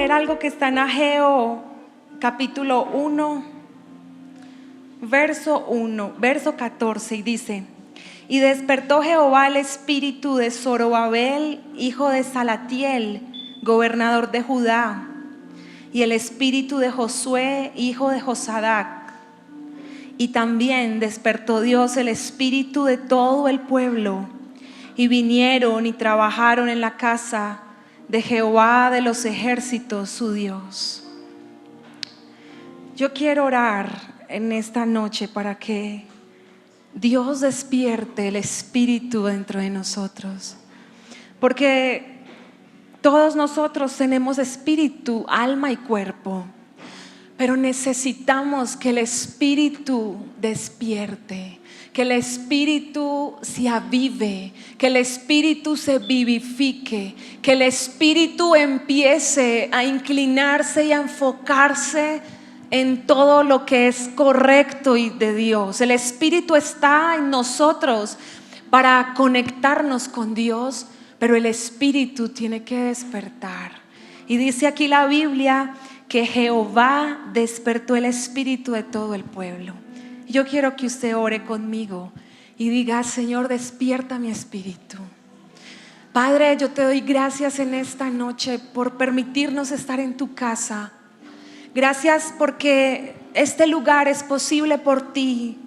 leer algo que está en Ageo capítulo 1, verso 14, y dice: y despertó Jehová el espíritu de Zorobabel, hijo de Salatiel, gobernador de Judá, y el espíritu de Josué, hijo de Josadac. Y también despertó Dios el espíritu de todo el pueblo, y vinieron y trabajaron en la casa de Jehová de los ejércitos, su Dios. Yo quiero orar en esta noche para que Dios despierte el espíritu dentro de nosotros, porque todos nosotros tenemos espíritu, alma y cuerpo, pero necesitamos que el espíritu despierte, que el espíritu se avive, que el espíritu se vivifique, que el espíritu empiece a inclinarse y a enfocarse en todo lo que es correcto y de Dios. El espíritu está en nosotros para conectarnos con Dios, pero el espíritu tiene que despertar. Y dice aquí la Biblia que Jehová despertó el espíritu de todo el pueblo. Yo quiero que usted ore conmigo y diga: Señor, despierta mi espíritu. Padre, yo te doy gracias en esta noche por permitirnos estar en tu casa. Gracias porque este lugar es posible por ti.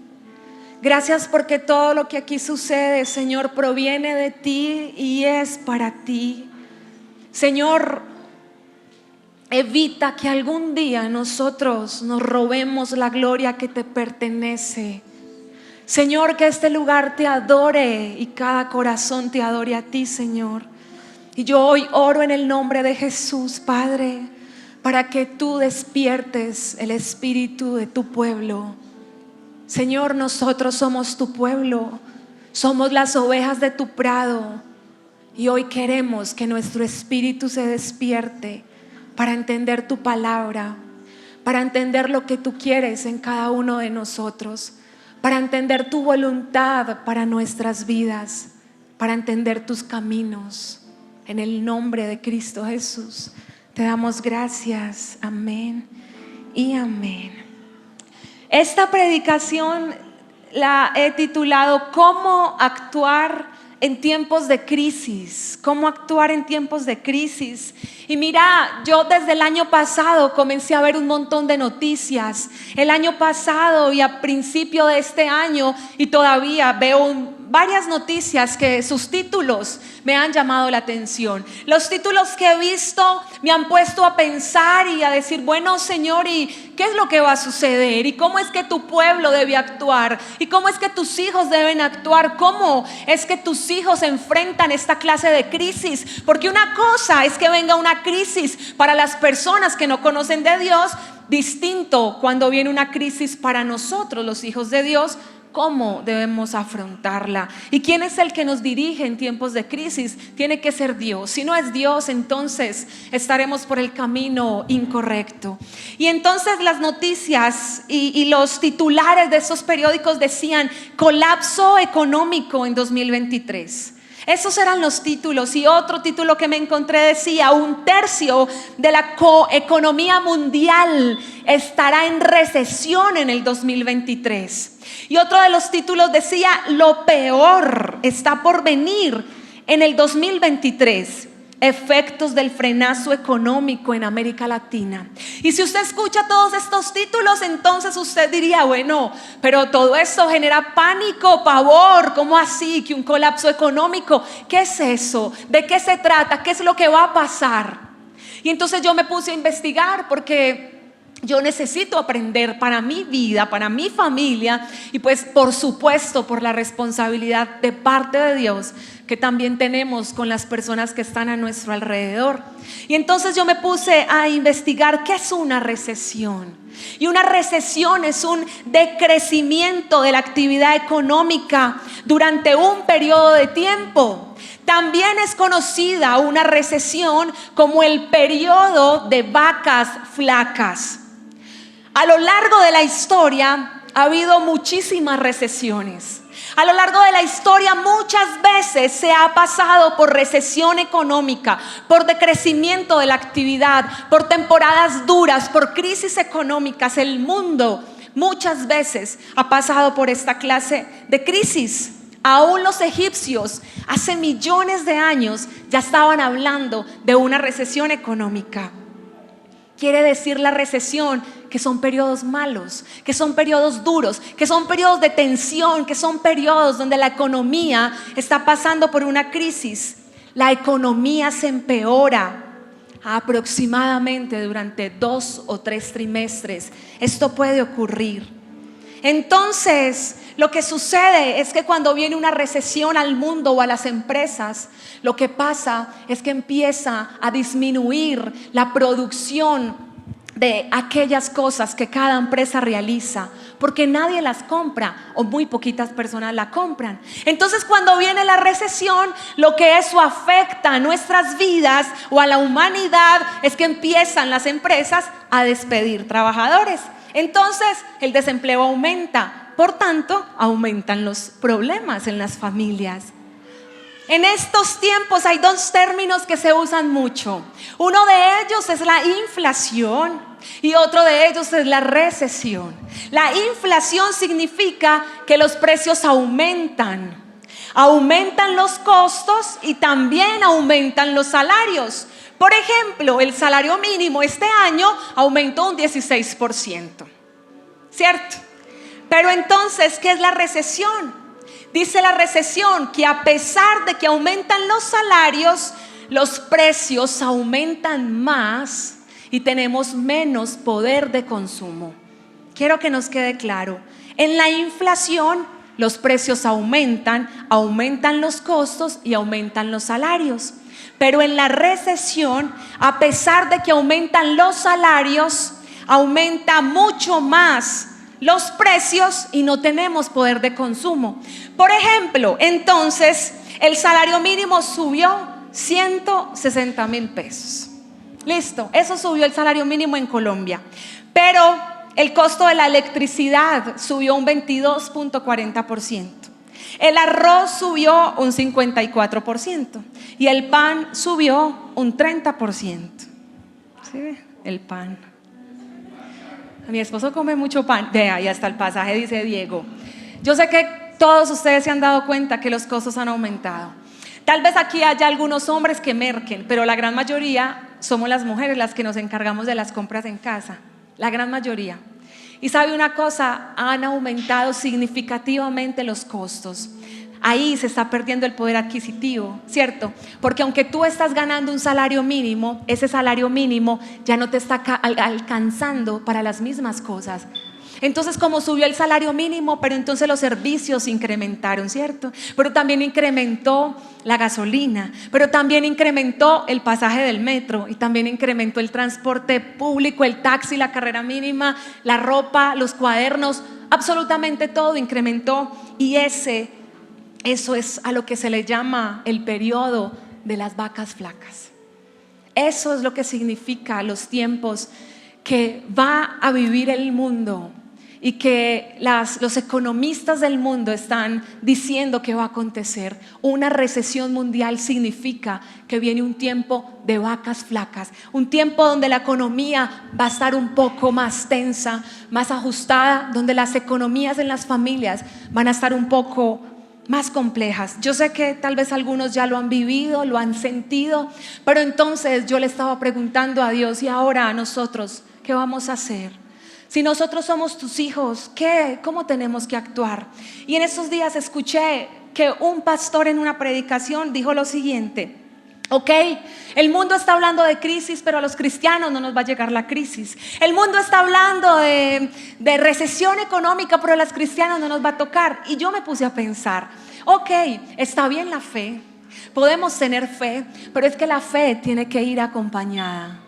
Gracias porque todo lo que aquí sucede, Señor, proviene de ti y es para ti. Señor, evita que algún día nosotros nos robemos la gloria que te pertenece. Señor, que este lugar te adore y cada corazón te adore a ti, Señor. Y yo hoy oro en el nombre de Jesús, Padre, para que tú despiertes el espíritu de tu pueblo. Señor, nosotros somos tu pueblo, somos las ovejas de tu prado, y hoy queremos que nuestro espíritu se despierte para entender tu palabra, para entender lo que tú quieres en cada uno de nosotros, para entender tu voluntad para nuestras vidas, para entender tus caminos. En el nombre de Cristo Jesús te damos gracias. Amén y amén. Esta predicación la he titulado ¿Cómo actuar en tiempos de crisis? ¿Cómo actuar en tiempos de crisis? Y mira, yo desde el año pasado comencé a ver un montón de noticias. El año pasado y a principio de este año, y todavía veo varias noticias que sus títulos me han llamado la atención. Los títulos que he visto me han puesto a pensar y a decir: bueno, Señor, ¿y qué es lo que va a suceder? ¿Y cómo es que tu pueblo debe actuar? ¿Y cómo es que tus hijos deben actuar? ¿Cómo es que tus hijos enfrentan esta clase de crisis? Porque una cosa es que venga una crisis para las personas que no conocen de Dios, distinto cuando viene una crisis para nosotros, los hijos de Dios. ¿Cómo debemos afrontarla? ¿Y quién es el que nos dirige en tiempos de crisis? Tiene que ser Dios. Si no es Dios, entonces estaremos por el camino incorrecto. Y entonces las noticias y los titulares de esos periódicos decían: colapso económico en 2023. Esos eran los títulos. Y otro título que me encontré decía: 1/3 de la economía mundial estará en recesión en el 2023. Y otro de los títulos decía: lo peor está por venir en el 2023. Efectos del frenazo económico en América Latina. Y si usted escucha todos estos títulos, entonces usted diría: bueno, pero todo esto genera pánico, pavor. ¿Cómo así que un colapso económico? ¿Qué es eso? ¿De qué se trata? ¿Qué es lo que va a pasar? Y entonces yo me puse a investigar, porque yo necesito aprender para mi vida, para mi familia, y pues por supuesto por la responsabilidad de parte de Dios que también tenemos con las personas que están a nuestro alrededor. Y entonces yo me puse a investigar qué es una recesión. Y una recesión es un decrecimiento de la actividad económica durante un periodo de tiempo. También es conocida una recesión como el periodo de vacas flacas. A lo largo de la historia ha habido muchísimas recesiones. A lo largo de la historia muchas veces se ha pasado por recesión económica, por decrecimiento de la actividad, por temporadas duras, por crisis económicas. El mundo muchas veces ha pasado por esta clase de crisis. Aún los egipcios hace millones de años ya estaban hablando de una recesión económica. Quiere decir la recesión que son periodos malos, que son periodos duros, que son periodos de tensión, que son periodos donde la economía está pasando por una crisis. La economía se empeora aproximadamente durante 2 o 3 trimestres. Esto puede ocurrir. Entonces, lo que sucede es que cuando viene una recesión al mundo o a las empresas, lo que pasa es que empieza a disminuir la producción de aquellas cosas que cada empresa realiza, porque nadie las compra o muy poquitas personas la compran. Entonces, cuando viene la recesión, lo que eso afecta a nuestras vidas o a la humanidad es que empiezan las empresas a despedir trabajadores. Entonces el desempleo aumenta, por tanto aumentan los problemas en las familias. En estos tiempos hay 2 términos que se usan mucho. Uno de ellos es la inflación y otro de ellos es la recesión. La inflación significa que los precios aumentan los costos y también aumentan los salarios. Por ejemplo, el salario mínimo este año aumentó un 16%, ¿cierto? Pero entonces, ¿qué es la recesión? Dice la recesión que a pesar de que aumentan los salarios, los precios aumentan más y tenemos menos poder de consumo. Quiero que nos quede claro, en la inflación los precios aumentan los costos y aumentan los salarios. Pero en la recesión, a pesar de que aumentan los salarios, aumenta mucho más los precios y no tenemos poder de consumo. Por ejemplo, entonces el salario mínimo subió 160,000 pesos. Listo, eso subió el salario mínimo en Colombia. Pero el costo de la electricidad subió un 22.40%. El arroz subió un 54% y el pan subió un 30%. ¿Sí ve? El pan. Mi esposo come mucho pan. Vea, ahí está el pasaje, dice Diego. Yo sé que todos ustedes se han dado cuenta que los costos han aumentado. Tal vez aquí haya algunos hombres que merquen, pero la gran mayoría somos las mujeres las que nos encargamos de las compras en casa. La gran mayoría. Y sabe una cosa, han aumentado significativamente los costos. Ahí se está perdiendo el poder adquisitivo, ¿cierto? Porque aunque tú estás ganando un salario mínimo, ese salario mínimo ya no te está alcanzando para las mismas cosas. Entonces, como subió el salario mínimo, pero entonces los servicios incrementaron, ¿cierto? Pero también incrementó la gasolina, pero también incrementó el pasaje del metro y también incrementó el transporte público, el taxi, la carrera mínima, la ropa, los cuadernos, absolutamente todo incrementó. Y eso es a lo que se le llama el periodo de las vacas flacas. Eso es lo que significa los tiempos que va a vivir el mundo y que los economistas del mundo están diciendo que va a acontecer. Una recesión mundial significa que viene un tiempo de vacas flacas, un tiempo donde la economía va a estar un poco más tensa, más ajustada, donde las economías en las familias van a estar un poco más complejas. Yo sé que tal vez algunos ya lo han vivido, lo han sentido, pero entonces yo le estaba preguntando a Dios, y ahora a nosotros, ¿qué vamos a hacer? Si nosotros somos tus hijos, ¿cómo tenemos que actuar? Y en estos días escuché que un pastor en una predicación dijo lo siguiente: ok, el mundo está hablando de crisis, pero a los cristianos no nos va a llegar la crisis. El mundo está hablando de recesión económica, pero a los cristianos no nos va a tocar. Y yo me puse a pensar, ok, está bien la fe, podemos tener fe, pero es que la fe tiene que ir acompañada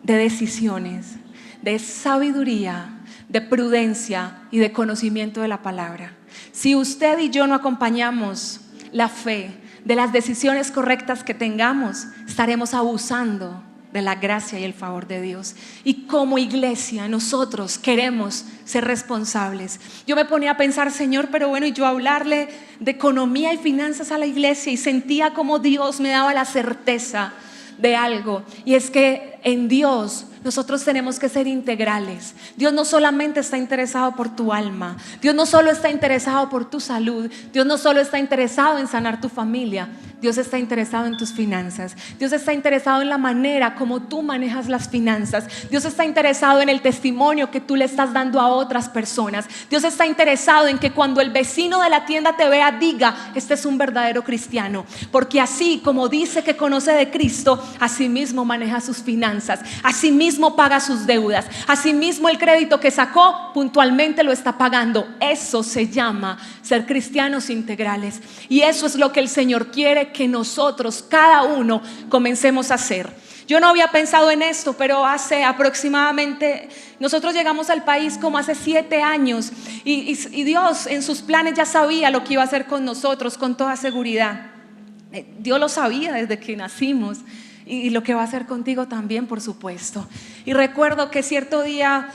de decisiones, de sabiduría, de prudencia y de conocimiento de la palabra. Si usted y yo no acompañamos la fe de las decisiones correctas que tengamos, estaremos abusando de la gracia y el favor de Dios. Y como iglesia nosotros queremos ser responsables. Yo me ponía a pensar, Señor, pero bueno, y yo hablarle de economía y finanzas a la iglesia, y sentía como Dios me daba la certeza de algo, y es que en Dios nosotros tenemos que ser integrales. Dios no solamente está interesado por tu alma, Dios no solo está interesado por tu salud, Dios no solo está interesado en sanar tu familia, Dios está interesado en tus finanzas. Dios está interesado en la manera como tú manejas las finanzas. Dios está interesado en el testimonio que tú le estás dando a otras personas. Dios está interesado en que cuando el vecino de la tienda te vea, diga: este es un verdadero cristiano, porque así como dice que conoce de Cristo, así mismo maneja sus finanzas, así mismo paga sus deudas, así mismo el crédito que sacó puntualmente lo está pagando. Eso se llama ser cristianos integrales, y eso es lo que el Señor quiere que nosotros, cada uno, comencemos a hacer. Yo no había pensado en esto, pero hace aproximadamente, nosotros llegamos al país como hace 7 años, y Dios en sus planes ya sabía lo que iba a hacer con nosotros, con toda seguridad. Dios lo sabía desde que nacimos, y lo que va a hacer contigo también, por supuesto. Y recuerdo que cierto día,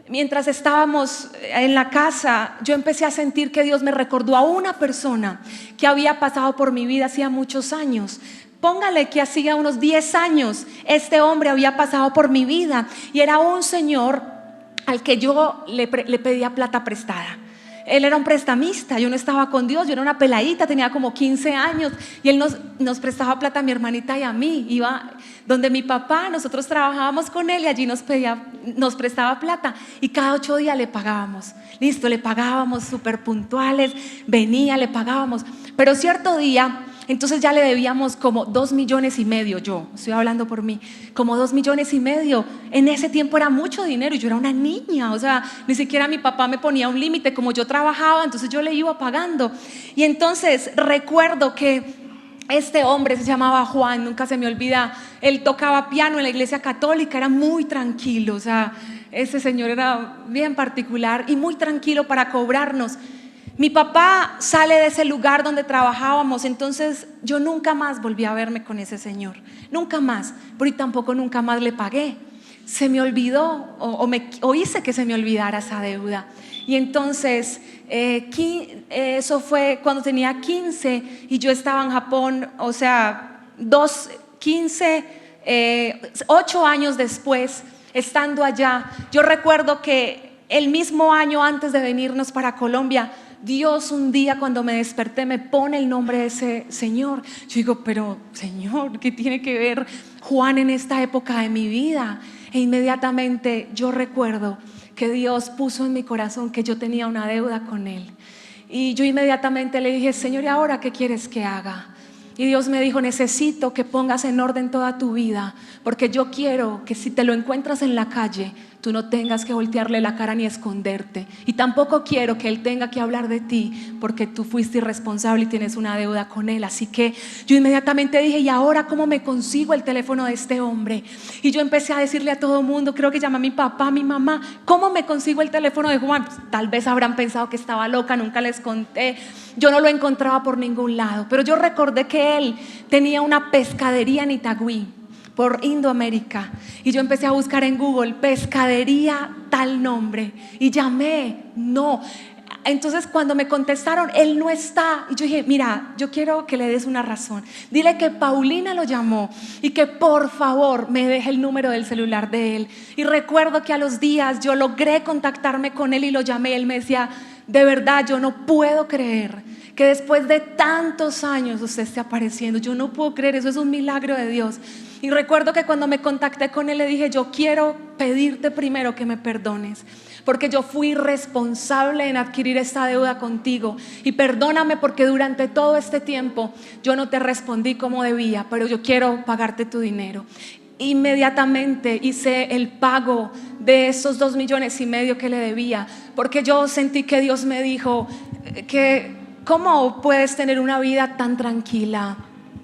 mientras estábamos en la casa, yo empecé a sentir que Dios me recordó a una persona que había pasado por mi vida hacía muchos años. Póngale que hacía unos 10 años este hombre había pasado por mi vida, y era un señor al que yo le pedía plata prestada. Él era un prestamista, yo no estaba con Dios, yo era una peladita, tenía como 15 años, y él nos prestaba plata a mi hermanita y a mí. Iba donde mi papá, nosotros trabajábamos con él, y allí nos prestaba plata, y cada 8 días le pagábamos. Listo, le pagábamos súper puntuales, venía, le pagábamos. Pero cierto día, entonces ya le debíamos como 2,5 millones. Yo estoy hablando por mí, como 2,5 millones. En ese tiempo era mucho dinero, y yo era una niña, o sea, ni siquiera mi papá me ponía un límite. Como yo trabajaba, entonces yo le iba pagando. Y entonces recuerdo que este hombre se llamaba Juan, nunca se me olvida. Él tocaba piano en la iglesia católica, era muy tranquilo, o sea, ese señor era bien particular y muy tranquilo para cobrarnos. Mi papá sale de ese lugar donde trabajábamos, entonces yo nunca más volví a verme con ese señor, nunca más, pero y tampoco nunca más le pagué. Se me olvidó o hice que se me olvidara esa deuda. Y entonces eso fue cuando tenía 15 y yo estaba en Japón, o sea, 8 años después, estando allá. Yo recuerdo que el mismo año antes de venirnos para Colombia, Dios un día cuando me desperté me pone el nombre de ese señor. Yo digo: pero Señor, ¿qué tiene que ver Juan en esta época de mi vida? E inmediatamente yo recuerdo que Dios puso en mi corazón que yo tenía una deuda con él. Y yo inmediatamente le dije: Señor, ¿y ahora qué quieres que haga? Y Dios me dijo: necesito que pongas en orden toda tu vida, porque yo quiero que si te lo encuentras en la calle, tú no tengas que voltearle la cara ni esconderte, y tampoco quiero que él tenga que hablar de ti porque tú fuiste irresponsable y tienes una deuda con él. Así que yo inmediatamente dije: ¿y ahora cómo me consigo el teléfono de este hombre? Y yo empecé a decirle a todo mundo, creo que llamé a mi papá, a mi mamá: ¿cómo me consigo el teléfono de Juan? Pues, tal vez habrán pensado que estaba loca, nunca les conté. Yo no lo encontraba por ningún lado, pero yo recordé que él tenía una pescadería en Itagüí, por Indoamérica, y yo empecé a buscar en Google pescadería tal nombre y llamé. No, entonces cuando me contestaron: él no está. Y yo dije: mira, yo quiero que le des una razón, dile que Paulina lo llamó y que por favor me deje el número del celular de él. Y recuerdo que a los días yo logré contactarme con él y lo llamé. Él me decía: de verdad, yo no puedo creer que después de tantos años usted esté apareciendo, yo no puedo creer, eso es un milagro de Dios. Y recuerdo que cuando me contacté con él le dije: yo quiero pedirte primero que me perdones, porque yo fui responsable en adquirir esta deuda contigo, y perdóname porque durante todo este tiempo yo no te respondí como debía, pero yo quiero pagarte tu dinero. Inmediatamente hice el pago de esos 2,5 millones que le debía, porque yo sentí que Dios me dijo que ¿cómo puedes tener una vida tan tranquila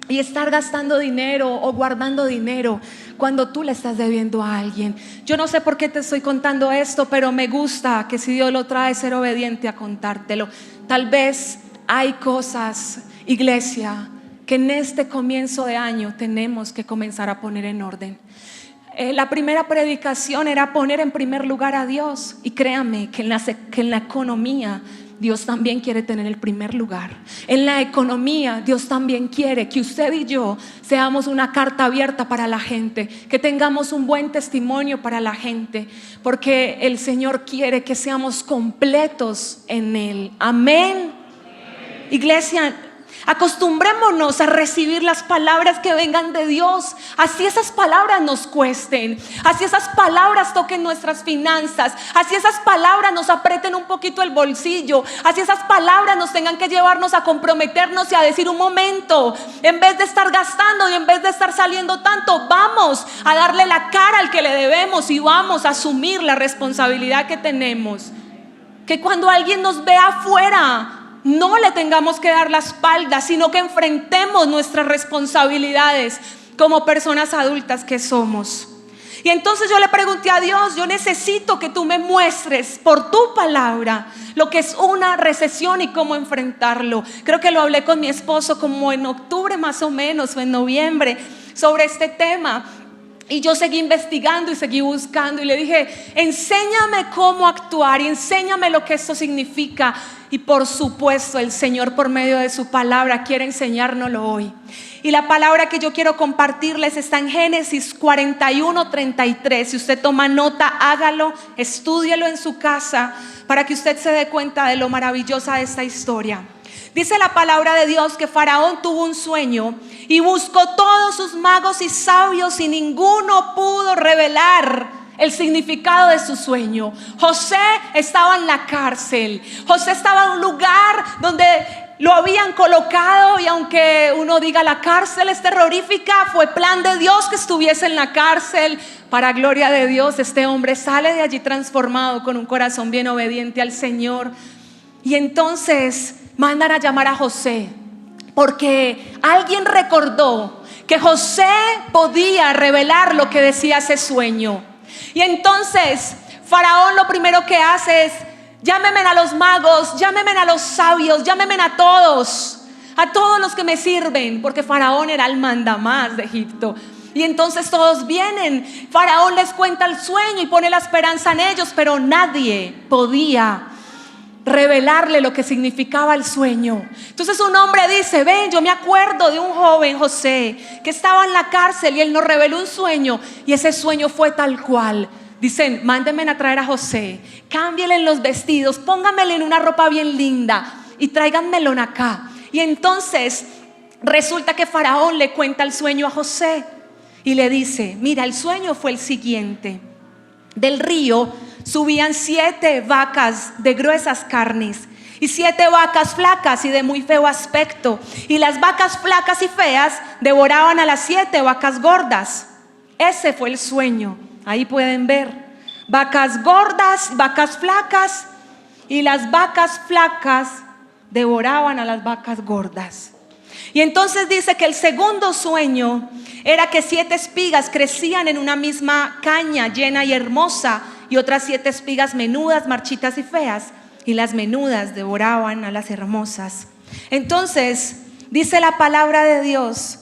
y estar gastando dinero o guardando dinero cuando tú le estás debiendo a alguien? Yo no sé por qué te estoy contando esto, pero me gusta que si Dios lo trae, ser obediente a contártelo. Tal vez hay cosas, iglesia, que en este comienzo de año tenemos que comenzar a poner en orden. La primera predicación era poner en primer lugar a Dios, y créame que en la economía Dios también quiere tener el primer lugar. En la economía Dios también quiere que usted y yo seamos una carta abierta para la gente, que tengamos un buen testimonio para la gente, porque el Señor quiere que seamos completos en Él. Amén. Iglesia, acostumbrémonos a recibir las palabras que vengan de Dios, así esas palabras nos cuesten, así esas palabras toquen nuestras finanzas, así esas palabras nos aprieten un poquito el bolsillo, así esas palabras nos tengan que llevarnos a comprometernos y a decir: un momento, en vez de estar gastando y en vez de estar saliendo tanto, vamos a darle la cara al que le debemos y vamos a asumir la responsabilidad que tenemos. Que cuando alguien nos vea afuera, no le tengamos que dar la espalda, sino que enfrentemos nuestras responsabilidades como personas adultas que somos. Y entonces yo le pregunté a Dios: yo necesito que tú me muestres por tu palabra lo que es una recesión y cómo enfrentarlo. Creo que lo hablé con mi esposo como en octubre más o menos, o en noviembre, sobre este tema. Y yo seguí investigando y seguí buscando, y le dije: enséñame cómo actuar y enséñame lo que esto significa. Y por supuesto el Señor, por medio de su palabra, quiere enseñárnoslo hoy. Y la palabra que yo quiero compartirles está en Génesis 41:33. Si usted toma nota, hágalo, estúdielo en su casa para que usted se dé cuenta de lo maravillosa de esta historia. Dice la palabra de Dios que Faraón tuvo un sueño y buscó todos sus magos y sabios, y ninguno pudo revelar el significado de su sueño. José estaba en la cárcel. José estaba en un lugar donde lo habían colocado, y aunque uno diga la cárcel es terrorífica, fue plan de Dios que estuviese en la cárcel. Para gloria de Dios, este hombre sale de allí transformado, con un corazón bien obediente al Señor. Y entonces mandan a llamar a José, porque alguien recordó que José podía revelar lo que decía ese sueño. Y entonces Faraón lo primero que hace es: llámenme a los magos, llámenme a los sabios, llámenme a todos los que me sirven, porque Faraón era el mandamás de Egipto. Y entonces todos vienen, Faraón les cuenta el sueño y pone la esperanza en ellos, pero nadie podía revelarle lo que significaba el sueño. Entonces un hombre dice: ven, yo me acuerdo de un joven, José, que estaba en la cárcel y él nos reveló un sueño, y ese sueño fue tal cual. Dicen: mándenme a traer a José, cámbienle en los vestidos, pónganmele en una ropa bien linda y tráiganmelo acá. Y entonces resulta que Faraón le cuenta el sueño a José y le dice: mira, el sueño fue el siguiente: del río subían 7 vacas de gruesas carnes y 7 vacas flacas y de muy feo aspecto, y las vacas flacas y feas devoraban a las 7 vacas gordas. Ese fue el sueño. Ahí pueden ver vacas gordas, vacas flacas, y las vacas flacas devoraban a las vacas gordas. Y entonces dice que el segundo sueño era que 7 espigas crecían en una misma caña llena y hermosa, y otras 7 espigas menudas, marchitas y feas, y las menudas devoraban a las hermosas. Entonces dice la palabra de Dios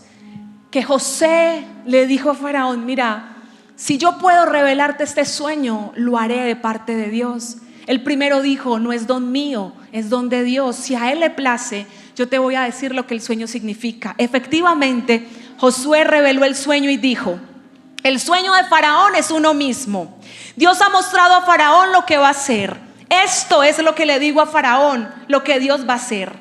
que José le dijo a Faraón: mira, si yo puedo revelarte este sueño, lo haré de parte de Dios. El primero dijo: no es don mío, es don de Dios. Si a él le place, yo te voy a decir lo que el sueño significa. Efectivamente, Josué reveló el sueño y dijo: el sueño de Faraón es uno mismo. Dios ha mostrado a Faraón lo que va a hacer. Esto es lo que le digo a Faraón, lo que Dios va a hacer.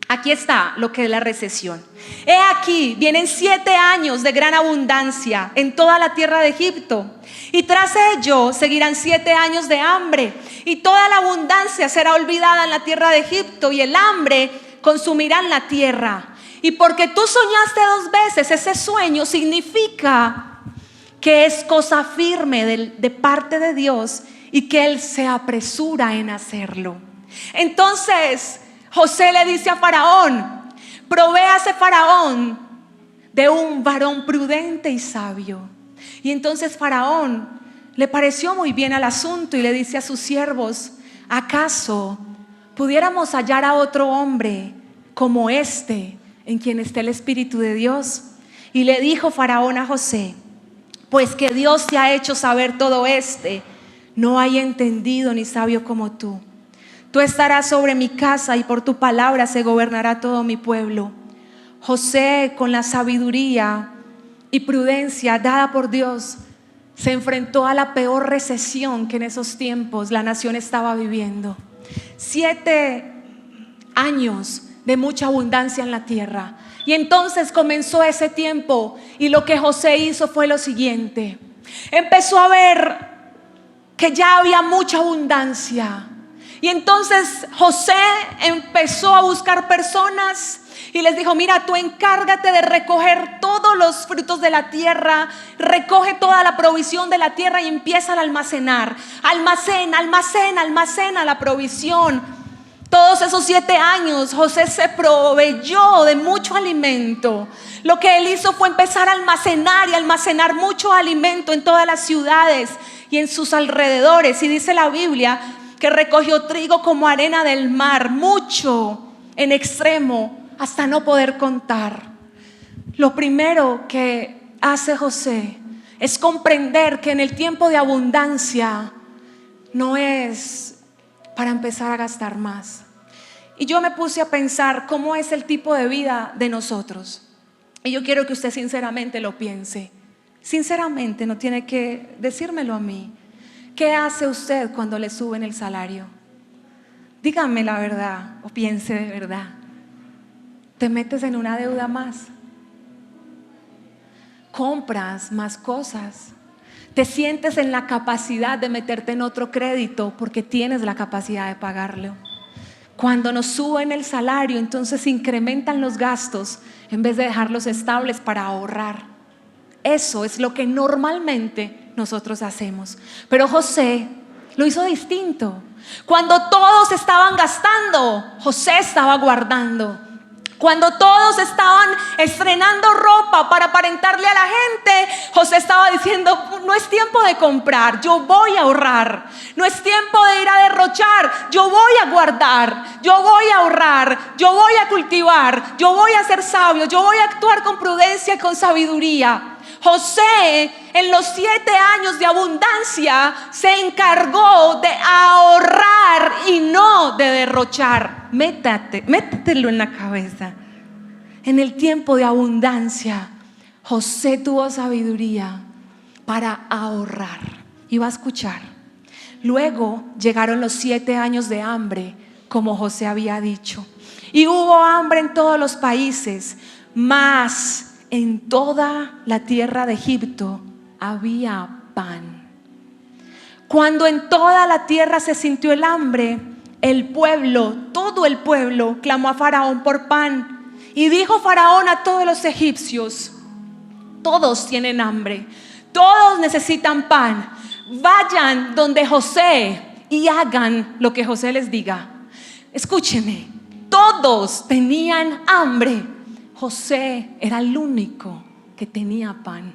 Aquí está lo que es la recesión. He aquí, vienen 7 años de gran abundancia en toda la tierra de Egipto, y tras ello seguirán 7 años de hambre, y toda la abundancia será olvidada en la tierra de Egipto, y el hambre consumirá la tierra. Y porque tú soñaste 2 veces, ese sueño significa que es cosa firme de parte de Dios, y que Él se apresura en hacerlo. Entonces José le dice a Faraón: provéase Faraón de un varón prudente y sabio. Y entonces Faraón le pareció muy bien al asunto y le dice a sus siervos: ¿acaso pudiéramos hallar a otro hombre como este en quien está el Espíritu de Dios. Y le dijo Faraón a José: pues que Dios te ha hecho saber todo no hay entendido ni sabio como tú. Tú estarás sobre mi casa y por tu palabra se gobernará todo mi pueblo. José, con la sabiduría y prudencia dada por Dios, se enfrentó a la peor recesión que en esos tiempos la nación estaba viviendo. 7 años de mucha abundancia en la tierra. Y entonces comenzó ese tiempo, y lo que José hizo fue lo siguiente: empezó a ver que ya había mucha abundancia. Y entonces José empezó a buscar personas y les dijo: mira, tú encárgate de recoger todos los frutos de la tierra, recoge toda la provisión de la tierra y empieza a almacenar. Almacena la provisión. Todos esos 7 años José se proveyó de mucho alimento. Lo que él hizo fue empezar a almacenar mucho alimento en todas las ciudades y en sus alrededores. Y dice la Biblia que recogió trigo como arena del mar, mucho en extremo, hasta no poder contar. Lo primero que hace José es comprender que en el tiempo de abundancia no es para empezar a gastar más. Y yo me puse a pensar cómo es el tipo de vida de nosotros. Y yo quiero que usted sinceramente lo piense. Sinceramente, no tiene que decírmelo a mí. ¿Qué hace usted cuando le suben el salario? Dígame la verdad o piense de verdad. ¿Te metes en una deuda más? ¿Compras más cosas? ¿Te sientes en la capacidad de meterte en otro crédito porque tienes la capacidad de pagarlo? Cuando nos suben el salario, entonces incrementan los gastos en vez de dejarlos estables para ahorrar. Eso es lo que normalmente nosotros hacemos. Pero José lo hizo distinto. Cuando todos estaban gastando, José estaba guardando. Cuando todos estaban estrenando ropa para aparentarle a la gente, José estaba diciendo: no es tiempo de comprar, yo voy a ahorrar. No es tiempo de ir a derrochar, yo voy a guardar, yo voy a ahorrar, yo voy a cultivar, yo voy a ser sabio, yo voy a actuar con prudencia y con sabiduría. José, en los 7 años de abundancia, se encargó de ahorrar y no de derrochar. Métetelo en la cabeza. En el tiempo de abundancia, José tuvo sabiduría para ahorrar. Y va a escuchar. Luego llegaron los 7 años de hambre, como José había dicho. Y hubo hambre en todos los países, mas en toda la tierra de Egipto había pan. Cuando en toda la tierra se sintió el hambre, el pueblo, todo el pueblo, clamó a Faraón por pan. Y dijo Faraón a todos los egipcios: todos tienen hambre, todos necesitan pan. Vayan donde José y hagan lo que José les diga. Escúcheme, todos tenían hambre. José era el único que tenía pan.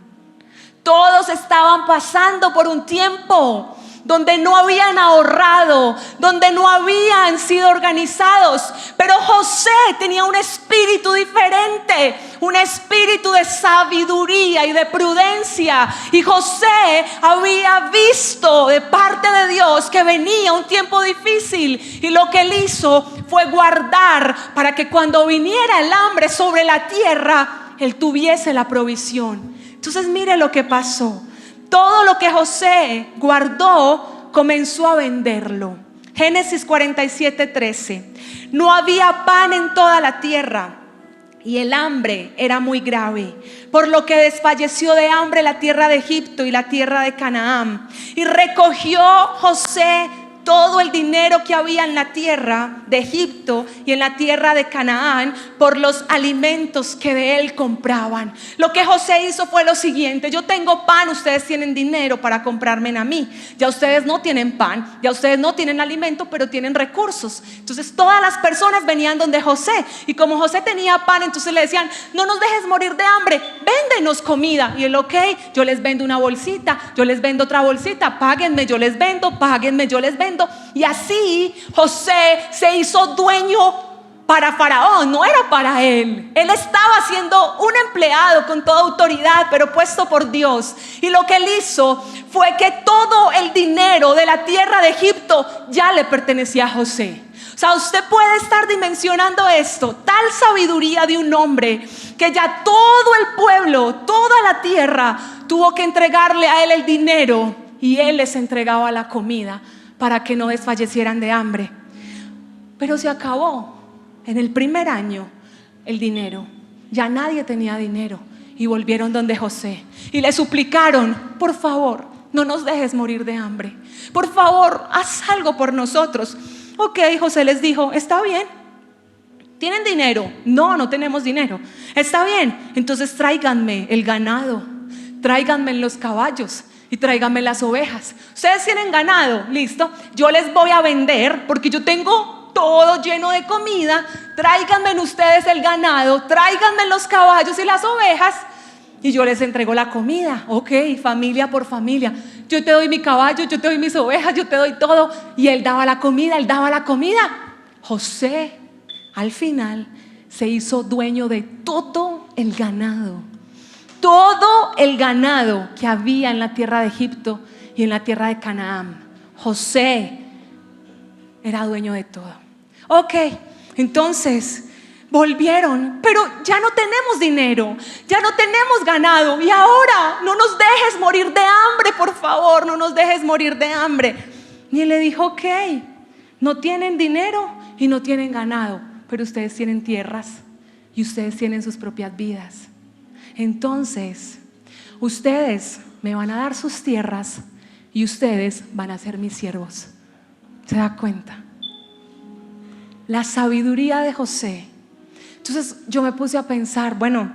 Todos estaban pasando por un tiempo donde no habían ahorrado, donde no habían sido organizados. Pero José tenía un espíritu diferente, un espíritu de sabiduría y de prudencia. Y José había visto de parte de Dios que venía un tiempo difícil, y lo que él hizo fue guardar para que cuando viniera el hambre sobre la tierra, él tuviese la provisión. Entonces mire lo que pasó. Todo lo que José guardó comenzó a venderlo. Génesis 47:13. No había pan en toda la tierra y el hambre era muy grave, por lo que desfalleció de hambre la tierra de Egipto y la tierra de Canaán. Y recogió José todo el dinero que había en la tierra de Egipto y en la tierra de Canaán por los alimentos que de él compraban. Lo que José hizo fue lo siguiente: yo tengo pan, ustedes tienen dinero para comprarme a mí. Ya ustedes no tienen pan, ya ustedes no tienen alimento, pero tienen recursos. Entonces todas las personas venían donde José, y como José tenía pan, entonces le decían: no nos dejes morir de hambre, véndenos comida. Y él: ok, yo les vendo una bolsita, yo les vendo otra bolsita, páguenme, yo les vendo, páguenme, yo les vendo. Y así José se hizo dueño para Faraón, no era para él. Él estaba siendo un empleado con toda autoridad, pero puesto por Dios. Y lo que él hizo fue que todo el dinero de la tierra de Egipto ya le pertenecía a José. O sea, usted puede estar dimensionando esto, tal sabiduría de un hombre, que ya todo el pueblo, toda la tierra tuvo que entregarle a él el dinero, y él les entregaba la comida para que no desfallecieran de hambre. Pero se acabó en el primer año el dinero, ya nadie tenía dinero, y volvieron donde José y le suplicaron: por favor, no nos dejes morir de hambre, por favor, haz algo por nosotros. Ok, José les dijo: está bien. ¿Tienen dinero? No, no tenemos dinero. Está bien, entonces tráiganme el ganado, tráiganme los caballos y tráiganme las ovejas. Ustedes tienen ganado, listo, yo les voy a vender porque yo tengo todo lleno de comida. Tráiganme ustedes el ganado, tráiganme los caballos y las ovejas, y yo les entrego la comida. Ok, familia por familia, yo te doy mi caballo, yo te doy mis ovejas, yo te doy todo. Y él daba la comida, él daba la comida. José al final se hizo dueño de todo el ganado, todo el ganado que había en la tierra de Egipto y en la tierra de Canaán. José era dueño de todo. Ok, entonces volvieron, pero ya no tenemos dinero, ya no tenemos ganado, y ahora no nos dejes morir de hambre, por favor, no nos dejes morir de hambre. Y él le dijo: ok, no tienen dinero y no tienen ganado, pero ustedes tienen tierras y ustedes tienen sus propias vidas. Entonces ustedes me van a dar sus tierras y ustedes van a ser mis siervos. ¿Se da cuenta? La sabiduría de José. Entonces yo me puse a pensar, bueno,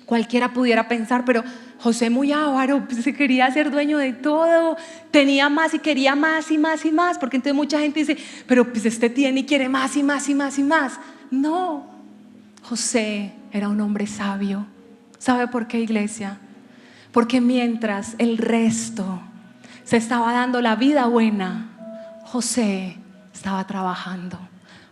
cualquiera pudiera pensar, pero José, muy avaro, pues se quería ser dueño de todo, tenía más y quería más y más y más, porque entonces mucha gente dice: pero pues este tiene y quiere más y más y más y más. No, José era un hombre sabio. ¿Sabe por qué, iglesia? Porque mientras el resto se estaba dando la vida buena, José estaba trabajando.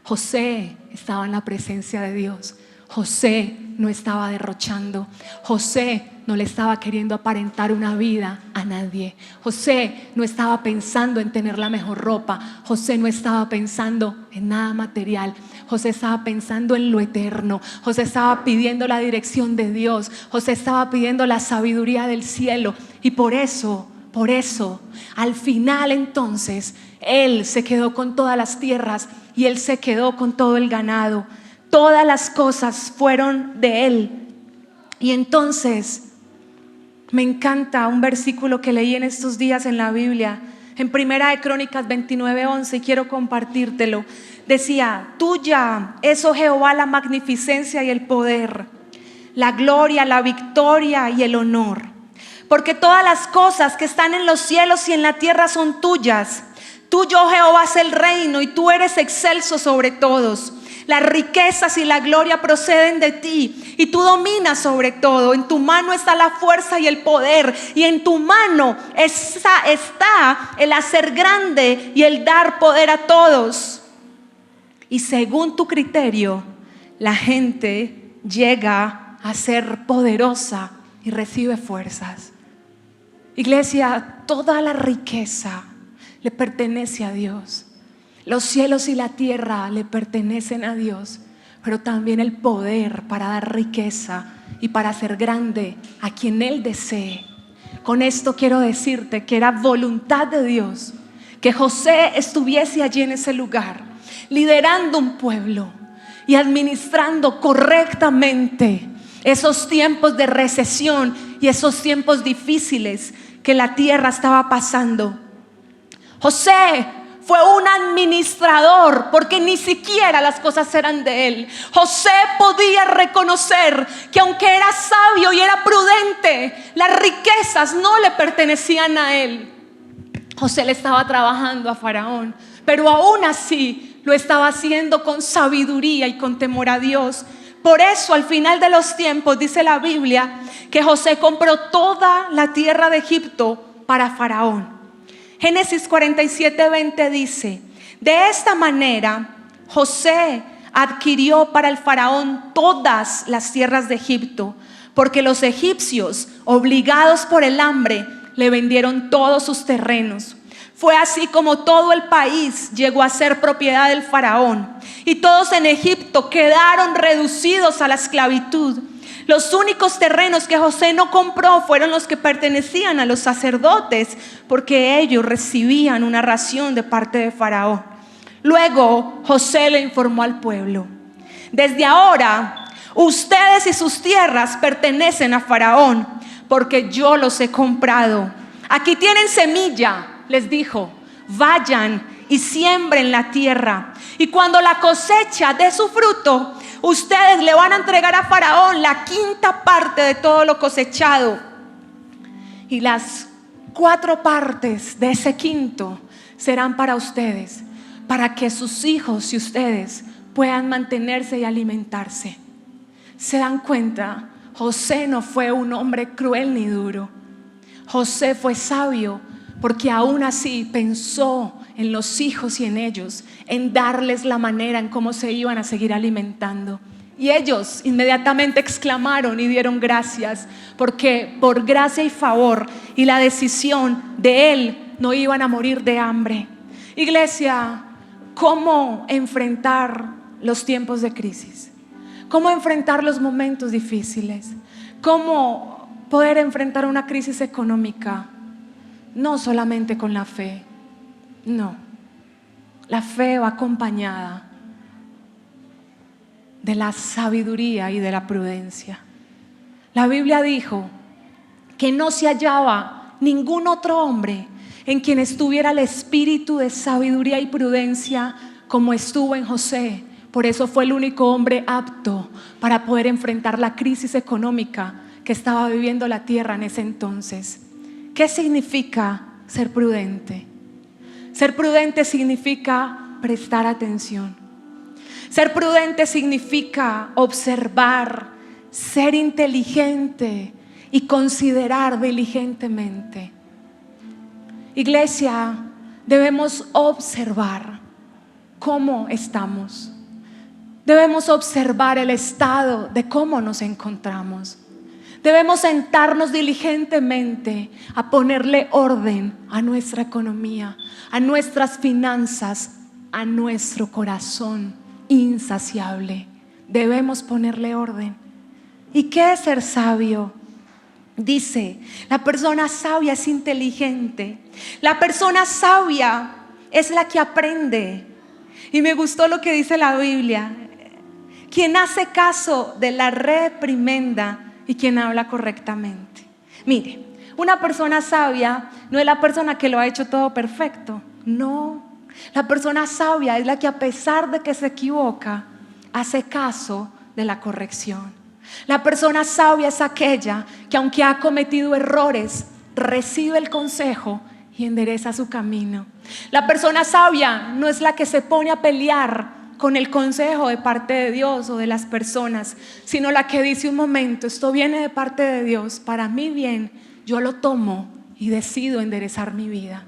José estaba en la presencia de Dios. José no estaba derrochando. José no le estaba queriendo aparentar una vida a nadie. José no estaba pensando en tener la mejor ropa. José no estaba pensando en nada material. José estaba pensando en lo eterno. José estaba pidiendo la dirección de Dios. José estaba pidiendo la sabiduría del cielo. Y por eso, al final entonces, él se quedó con todas las tierras y él se quedó con todo el ganado. Todas las cosas fueron de él. Y entonces me encanta un versículo que leí en estos días en la Biblia, en Primera de Crónicas 29:11, y quiero compartírtelo. Decía: tuya es, oh Jehová, la magnificencia y el poder, la gloria, la victoria y el honor, porque todas las cosas que están en los cielos y en la tierra son tuyas. Tuyo, Jehová, es el reino y tú eres excelso sobre todos. Las riquezas y la gloria proceden de ti y tú dominas sobre todo. En tu mano está la fuerza y el poder, y en tu mano está el hacer grande y el dar poder a todos. Y según tu criterio, la gente llega a ser poderosa y recibe fuerzas. Iglesia, toda la riqueza le pertenece a Dios. Los cielos y la tierra le pertenecen a Dios, pero también el poder para dar riqueza y para hacer grande a quien Él desee. Con esto quiero decirte que era voluntad de Dios que José estuviese allí en ese lugar, liderando un pueblo y administrando correctamente esos tiempos de recesión y esos tiempos difíciles que la tierra estaba pasando. José fue un administrador porque ni siquiera las cosas eran de él. José podía reconocer que aunque era sabio y era prudente, las riquezas no le pertenecían a él. José le estaba trabajando a Faraón, pero aún así lo estaba haciendo con sabiduría y con temor a Dios. Por eso al final de los tiempos dice la Biblia que José compró toda la tierra de Egipto para Faraón. Génesis 47:20 dice: de esta manera José adquirió para el faraón todas las tierras de Egipto, porque los egipcios, obligados por el hambre, le vendieron todos sus terrenos. Fue así como todo el país llegó a ser propiedad del faraón, y todos en Egipto quedaron reducidos a la esclavitud. Los únicos terrenos que José no compró fueron los que pertenecían a los sacerdotes, porque ellos recibían una ración de parte de Faraón. Luego José le informó al pueblo: desde ahora ustedes y sus tierras pertenecen a Faraón, porque yo los he comprado. Aquí tienen semilla, les dijo, vayan y siembren la tierra, y cuando la cosecha dé su fruto, ustedes le van a entregar a Faraón la quinta parte de todo lo cosechado, y las 4 partes de ese quinto serán para ustedes, para que sus hijos y ustedes puedan mantenerse y alimentarse. ¿Se dan cuenta? José no fue un hombre cruel ni duro. José fue sabio, porque aún así pensó en los hijos y en ellos, en darles la manera en cómo se iban a seguir alimentando. Y ellos inmediatamente exclamaron y dieron gracias, porque por gracia y favor y la decisión de él no iban a morir de hambre. Iglesia, ¿cómo enfrentar los tiempos de crisis? ¿Cómo enfrentar los momentos difíciles? ¿Cómo poder enfrentar una crisis económica? No solamente con la fe, no. La fe va acompañada de la sabiduría y de la prudencia. La Biblia dijo que no se hallaba ningún otro hombre en quien estuviera el espíritu de sabiduría y prudencia como estuvo en José. Por eso fue el único hombre apto para poder enfrentar la crisis económica que estaba viviendo la tierra en ese entonces. ¿Qué significa ser prudente? Ser prudente significa prestar atención. Ser prudente significa observar, ser inteligente y considerar diligentemente. Iglesia, debemos observar cómo estamos. Debemos observar el estado de cómo nos encontramos. Debemos sentarnos diligentemente a ponerle orden a nuestra economía, a nuestras finanzas, a nuestro corazón insaciable. Debemos ponerle orden. ¿Y qué es ser sabio? Dice, la persona sabia es inteligente. La persona sabia es la que aprende. Y me gustó lo que dice la Biblia: quien hace caso de la reprimenda y quien habla correctamente. Mire, una persona sabia no es la persona que lo ha hecho todo perfecto. No, la persona sabia es la que, a pesar de que se equivoca, hace caso de la corrección. La persona sabia es aquella que, aunque ha cometido errores, recibe el consejo y endereza su camino. La persona sabia no es la que se pone a pelear con el consejo de parte de Dios o de las personas, sino la que dice: un momento, esto viene de parte de Dios, para mi bien, yo lo tomo y decido enderezar mi vida.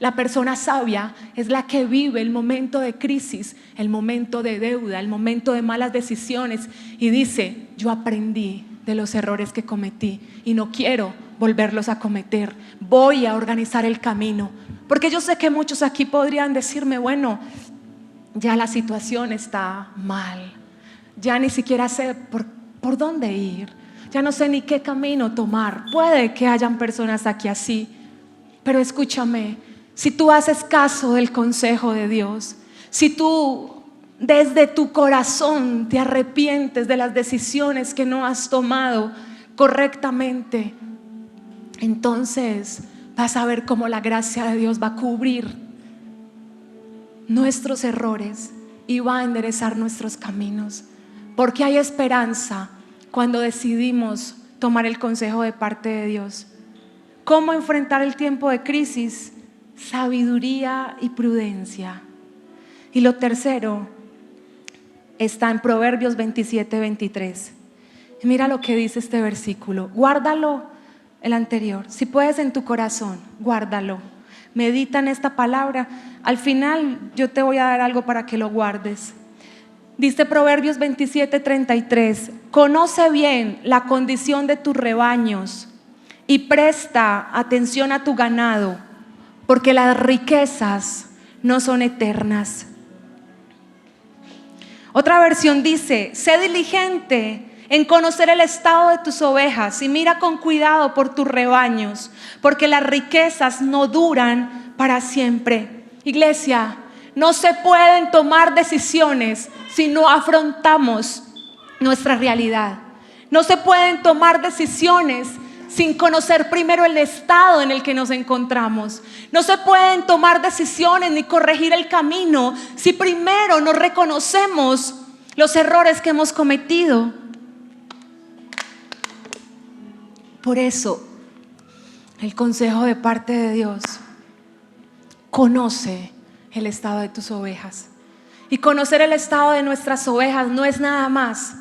La persona sabia es la que vive el momento de crisis, el momento de deuda, el momento de malas decisiones, y dice: yo aprendí de los errores que cometí y no quiero volverlos a cometer. Voy a organizar el camino. Porque yo sé que muchos aquí podrían decirme: bueno, ya la situación está mal, ya ni siquiera sé por dónde ir, ya no sé ni qué camino tomar. Puede que hayan personas aquí así, pero escúchame, si tú haces caso del consejo de Dios, si tú desde tu corazón te arrepientes de las decisiones que no has tomado correctamente, entonces vas a ver cómo la gracia de Dios va a cubrir nuestros errores y va a enderezar nuestros caminos. Porque hay esperanza cuando decidimos tomar el consejo de parte de Dios. ¿Cómo enfrentar el tiempo de crisis? Sabiduría y prudencia. Y lo tercero está en Proverbios 27-23. Mira lo que dice este versículo. Guárdalo, el anterior. Si puedes, en tu corazón, guárdalo. Medita en esta palabra. Al final yo te voy a dar algo para que lo guardes. Dice Proverbios 27:33: conoce bien la condición de tus rebaños y presta atención a tu ganado, porque las riquezas no son eternas. Otra versión dice: sé diligente en conocer el estado de tus ovejas y mira con cuidado por tus rebaños, porque las riquezas no duran para siempre. Iglesia, no se pueden tomar decisiones si no afrontamos nuestra realidad. No se pueden tomar decisiones sin conocer primero el estado en el que nos encontramos. No se pueden tomar decisiones ni corregir el camino si primero no reconocemos los errores que hemos cometido. Por eso, el consejo de parte de Dios: conoce el estado de tus ovejas. Y conocer el estado de nuestras ovejas no es nada más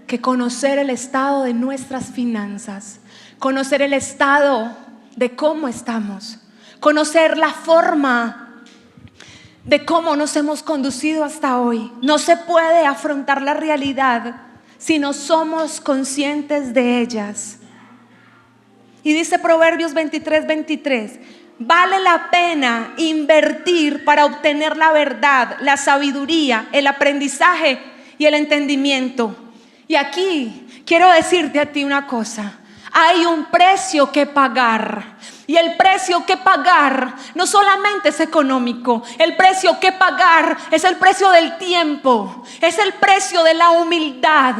que conocer el estado de nuestras finanzas, conocer el estado de cómo estamos, conocer la forma de cómo nos hemos conducido hasta hoy. No se puede afrontar la realidad si no somos conscientes de ellas. Y dice Proverbios 23:23: vale la pena invertir para obtener la verdad, la sabiduría, el aprendizaje y el entendimiento. Y aquí quiero decirte a ti una cosa: hay un precio que pagar. Y el precio que pagar no solamente es económico, el precio que pagar es el precio del tiempo, es el precio de la humildad.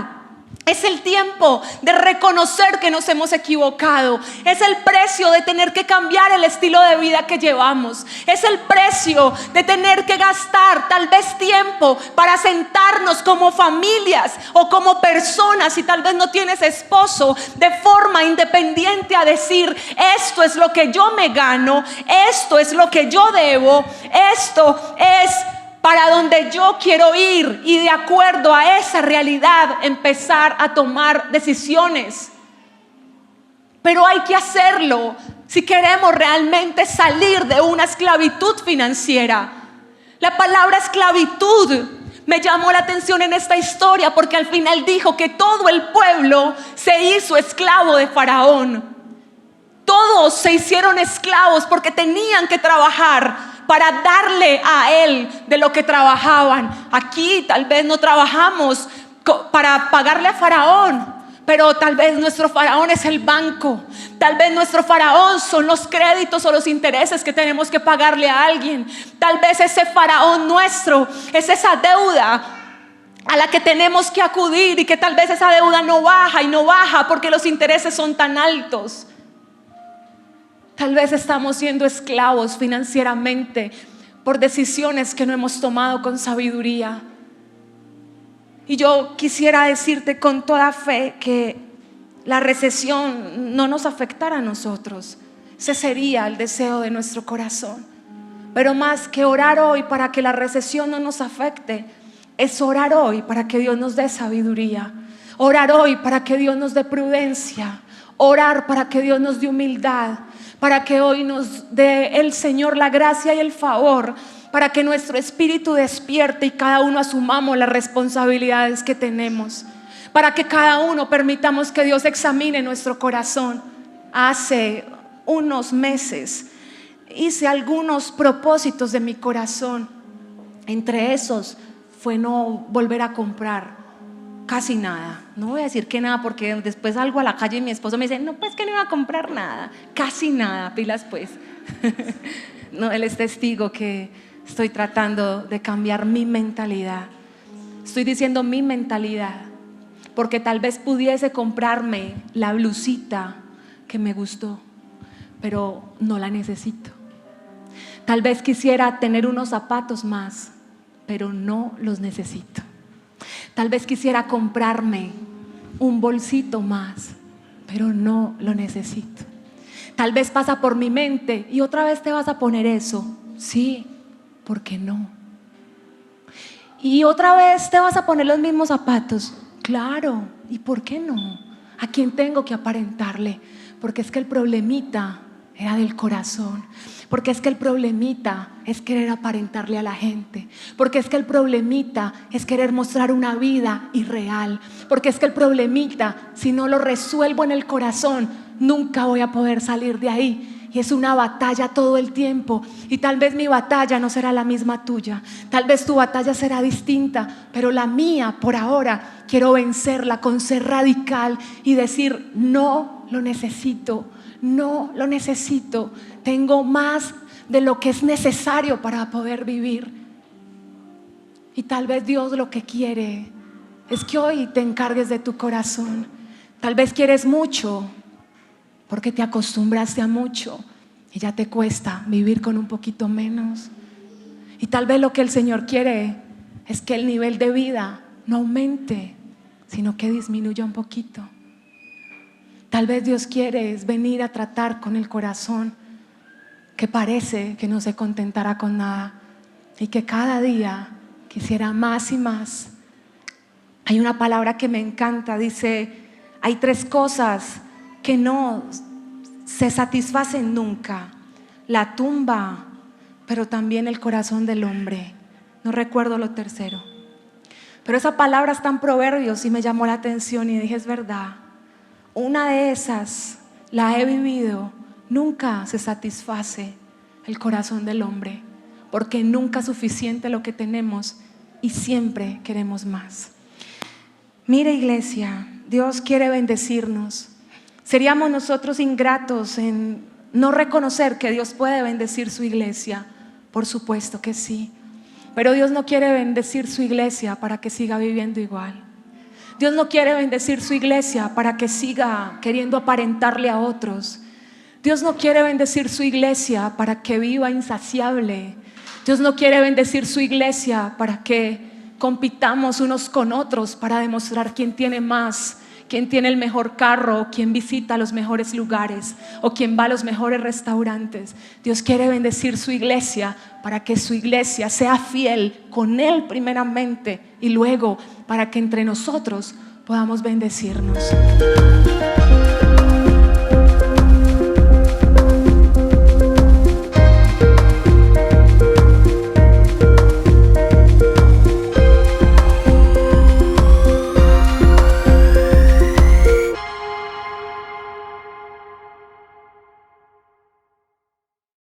Es el tiempo de reconocer que nos hemos equivocado. Es el precio de tener que cambiar el estilo de vida que llevamos. Es el precio de tener que gastar tal vez tiempo para sentarnos como familias o como personas, si tal vez no tienes esposo, de forma independiente a decir: esto es lo que yo me gano, esto es lo que yo debo, esto es para donde yo quiero ir, y de acuerdo a esa realidad empezar a tomar decisiones. Pero hay que hacerlo si queremos realmente salir de una esclavitud financiera. La palabra esclavitud me llamó la atención en esta historia, porque al final dijo que todo el pueblo se hizo esclavo de Faraón. Todos se hicieron esclavos porque tenían que trabajar para darle a él de lo que trabajaban. Aquí tal vez no trabajamos para pagarle a Faraón, pero tal vez nuestro Faraón es el banco. Tal vez nuestro Faraón son los créditos o los intereses que tenemos que pagarle a alguien. Tal vez ese Faraón nuestro es esa deuda a la que tenemos que acudir, y que tal vez esa deuda no baja y no baja porque los intereses son tan altos. Tal vez estamos siendo esclavos financieramente por decisiones que no hemos tomado con sabiduría. Y yo quisiera decirte con toda fe que la recesión no nos afectará a nosotros. Ese sería el deseo de nuestro corazón. Pero más que orar hoy para que la recesión no nos afecte, es orar hoy para que Dios nos dé sabiduría. Orar hoy para que Dios nos dé prudencia. Orar para que Dios nos dé humildad, para que hoy nos dé el Señor la gracia y el favor, para que nuestro espíritu despierte y cada uno asumamos las responsabilidades que tenemos, para que cada uno permitamos que Dios examine nuestro corazón. Hace unos meses hice algunos propósitos de mi corazón. Entre esos fue no volver a comprar casi nada. No voy a decir que nada, porque después salgo a la calle y mi esposo me dice: no, pues que no iba a comprar nada. Casi nada, pilas pues. No, él es testigo que estoy tratando de cambiar mi mentalidad. Estoy diciendo mi mentalidad, porque tal vez pudiese comprarme la blusita que me gustó, pero no la necesito. Tal vez quisiera tener unos zapatos más, pero no los necesito. Tal vez quisiera comprarme un bolsito más, pero no lo necesito. Tal vez pasa por mi mente: ¿y otra vez te vas a poner eso? Sí, ¿por qué no? ¿Y otra vez te vas a poner los mismos zapatos? Claro, ¿y por qué no? ¿A quién tengo que aparentarle? Porque es que el problemita era del corazón. Porque es que el problemita es querer aparentarle a la gente. Porque es que el problemita es querer mostrar una vida irreal. Porque es que el problemita, si no lo resuelvo en el corazón, nunca voy a poder salir de ahí. Y es una batalla todo el tiempo. Y tal vez mi batalla no será la misma tuya. Tal vez tu batalla será distinta. Pero la mía, por ahora, quiero vencerla con ser radical y decir: no lo necesito. No lo necesito. Tengo más de lo que es necesario para poder vivir. Y tal vez Dios lo que quiere es que hoy te encargues de tu corazón. Tal vez quieres mucho porque te acostumbraste a mucho y ya te cuesta vivir con un poquito menos. Y tal vez lo que el Señor quiere es que el nivel de vida no aumente, sino que disminuya un poquito. Tal vez Dios quiere es venir a tratar con el corazón que parece que no se contentará con nada y que cada día quisiera más y más. Hay una palabra que me encanta, dice: hay 3 cosas que no se satisfacen nunca: la tumba, pero también el corazón del hombre. No recuerdo lo tercero, pero esa palabra está en Proverbios y me llamó la atención y dije: es verdad. Una de esas la he vivido. Nunca se satisface el corazón del hombre, porque nunca es suficiente lo que tenemos y siempre queremos más. Mire, iglesia, Dios quiere bendecirnos. ¿Seríamos nosotros ingratos en no reconocer que Dios puede bendecir su iglesia? Por supuesto que sí. Pero Dios no quiere bendecir su iglesia para que siga viviendo igual. Dios no quiere bendecir su iglesia para que siga queriendo aparentarle a otros. Dios no quiere bendecir su iglesia para que viva insaciable. Dios no quiere bendecir su iglesia para que compitamos unos con otros para demostrar quién tiene más, quién tiene el mejor carro, quién visita los mejores lugares o quién va a los mejores restaurantes. Dios quiere bendecir su iglesia para que su iglesia sea fiel con Él primeramente y luego para que entre nosotros podamos bendecirnos.